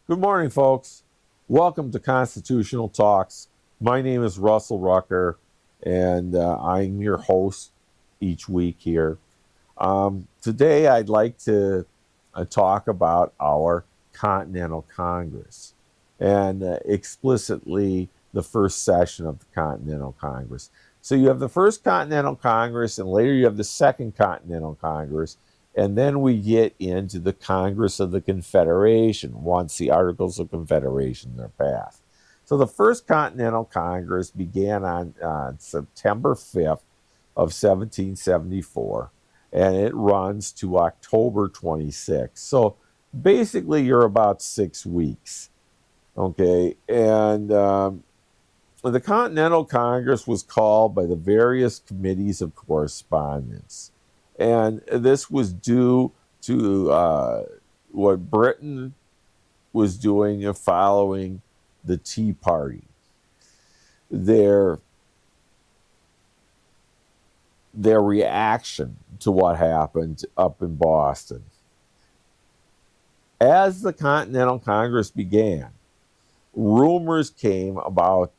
Good morning, folks. Welcome to Constitutional Talks. My name is Russell Rucker, and I'm your host each week here. Today, I'd like to talk about our Continental Congress and explicitly the first session of the Continental Congress. So, you have the first Continental Congress, and later you have the second Continental Congress. And then we get into the Congress of the Confederation once the Articles of Confederation are passed. So the First Continental Congress began on September 5th of 1774, and it runs to October 26th. So basically, you're about 6 weeks. Okay, and the Continental Congress was called by the various committees of correspondence. And this was due to what Britain was doing following the Tea Party. Their reaction to what happened up in Boston. As the Continental Congress began, rumors came about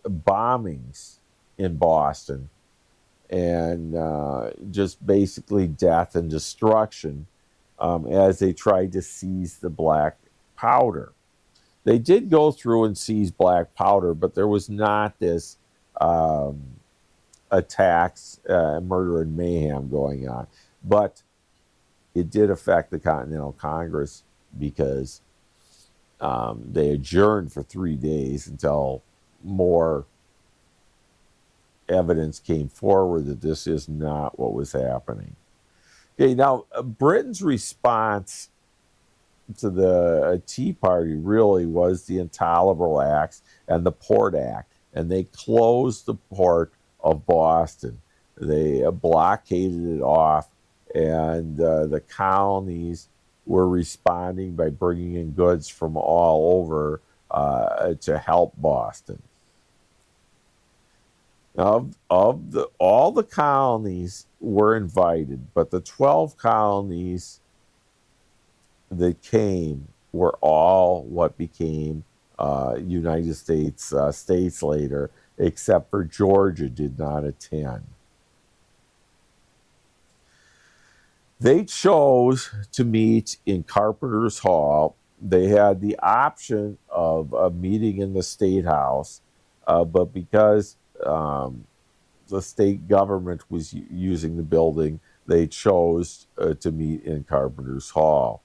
bombings in Boston and just basically death and destruction as they tried to seize the black powder. They did go through and seize black powder, but there was not this attacks, murder, and mayhem going on. But it did affect the Continental Congress because they adjourned for 3 days until more evidence came forward that this is not what was happening. Okay, now Britain's response to the Tea Party really was the Intolerable Acts and the Port Act, and they closed the port of Boston. They blockaded it off, and the colonies were responding by bringing in goods from all over to help Boston. All the colonies were invited, but the 12 colonies that came were all what became United States states later, except for Georgia did not attend. They chose to meet in Carpenter's Hall. They had the option of a meeting in the State House, but because the state government was using the building, they chose to meet in Carpenter's Hall.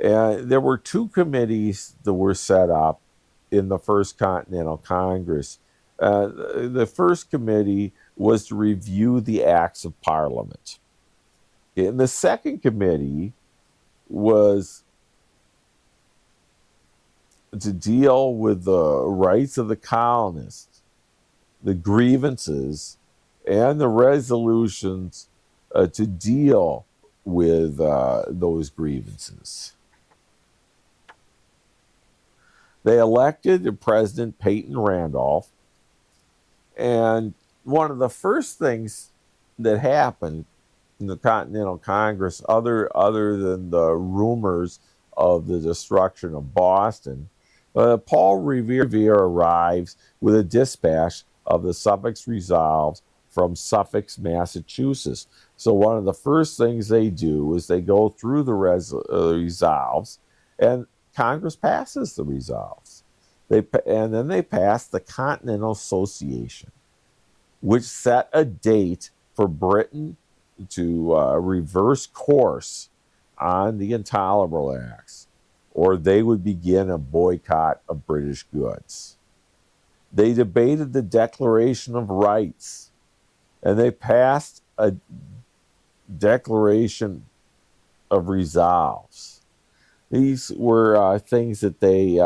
And there were two committees that were set up in the First Continental Congress. The first committee was to review the acts of Parliament. And the second committee was to deal with the rights of the colonists, the grievances, and the resolutions to deal with those grievances. They elected President Peyton Randolph, and one of the first things that happened in the Continental Congress, other than the rumors of the destruction of Boston, Paul Revere arrives with a dispatch of the Suffolk Resolves from Suffolk, Massachusetts. So one of the first things they do is they go through the resolves, and Congress passes the resolves. And then they pass the Continental Association, which set a date for Britain to reverse course on the Intolerable Acts, or they would begin a boycott of British goods. They debated the Declaration of Rights, and they passed a Declaration of Resolves. These were things that they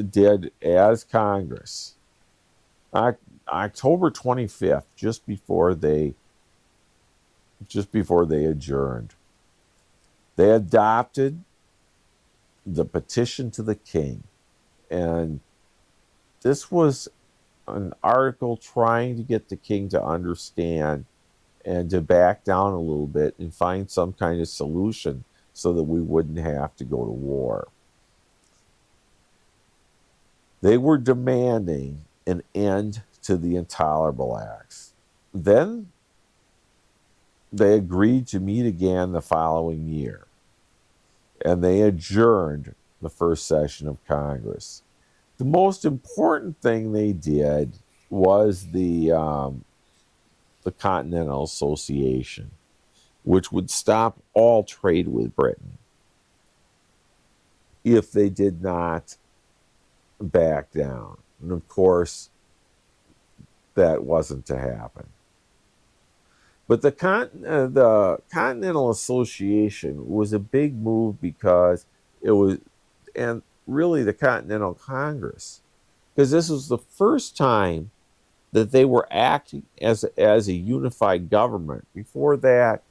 did as Congress. October 25th, just before they adjourned, they adopted the petition to the king. And this was an article trying to get the king to understand and to back down a little bit and find some kind of solution so that we wouldn't have to go to war. They were demanding an end to the intolerable acts. Then they agreed to meet again the following year, and they adjourned the first session of Congress. The most important thing they did was the Continental Association, which would stop all trade with Britain if they did not back down. And of course, that wasn't to happen. But the Continental Association was a big move because it was, and really the Continental Congress, because this was the first time that they were acting as a unified government. Before that,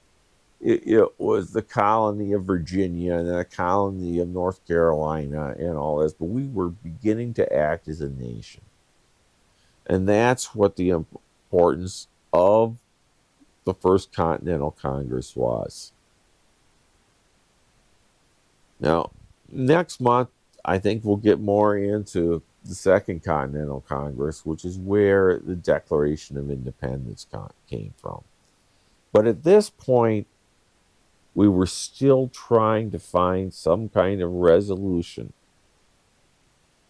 it was the colony of Virginia and the colony of North Carolina and all this, but we were beginning to act as a nation. And that's what the importance of the First Continental Congress was. Now, next month, I think we'll get more into the Second Continental Congress, which is where the Declaration of Independence came from. But at this point, we were still trying to find some kind of resolution,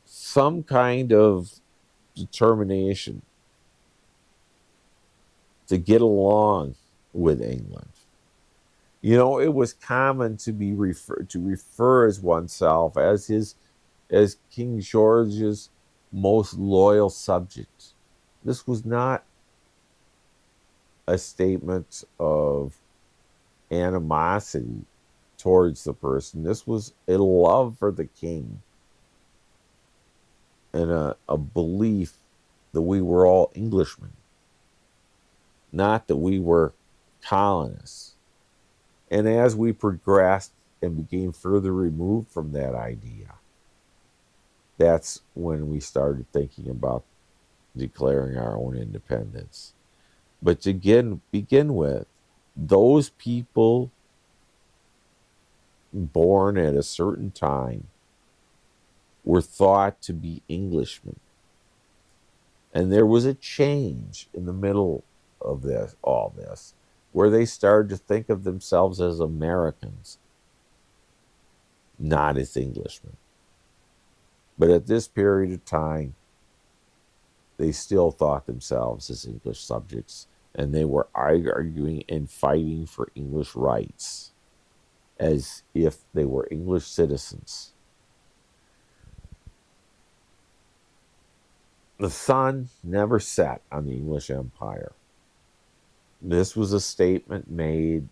some kind of determination to get along with England. You know, it was common to refer as oneself as King George's most loyal subject. This was not a statement of animosity towards the person. This was a love for the king and a belief that we were all Englishmen, not that we were colonists. And as we progressed and became further removed from that idea, that's when we started thinking about declaring our own independence. But to begin with, those people born at a certain time were thought to be Englishmen. And there was a change in the middle of all this, where they started to think of themselves as Americans, not as Englishmen. But at this period of time, they still thought themselves as English subjects, and they were arguing and fighting for English rights as if they were English citizens. The sun never set on the English Empire. This was a statement made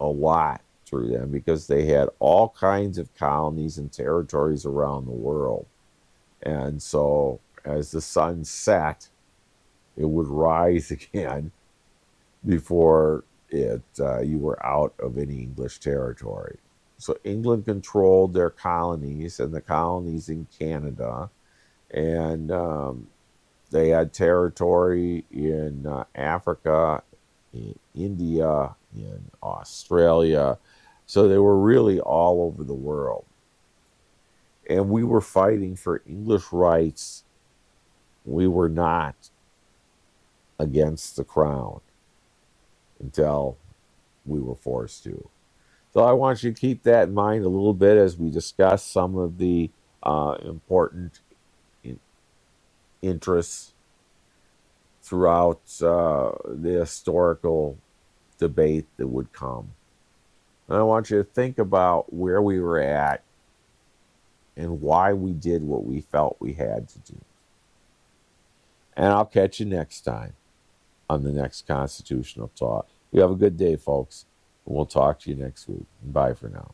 a lot through them because they had all kinds of colonies and territories around the world. And so as the sun set, it would rise again before you were out of any English territory. So England controlled their colonies and the colonies in Canada, and they had territory in Africa, in India, in Australia. So they were really all over the world. And we were fighting for English rights. We were not against the crown until we were forced to. So I want you to keep that in mind a little bit as we discuss some of the important interests throughout the historical debate that would come. And I want you to think about where we were at and why we did what we felt we had to do. And I'll catch you next time on the next Constitutional Talk. You have a good day, folks. And we'll talk to you next week. Bye for now.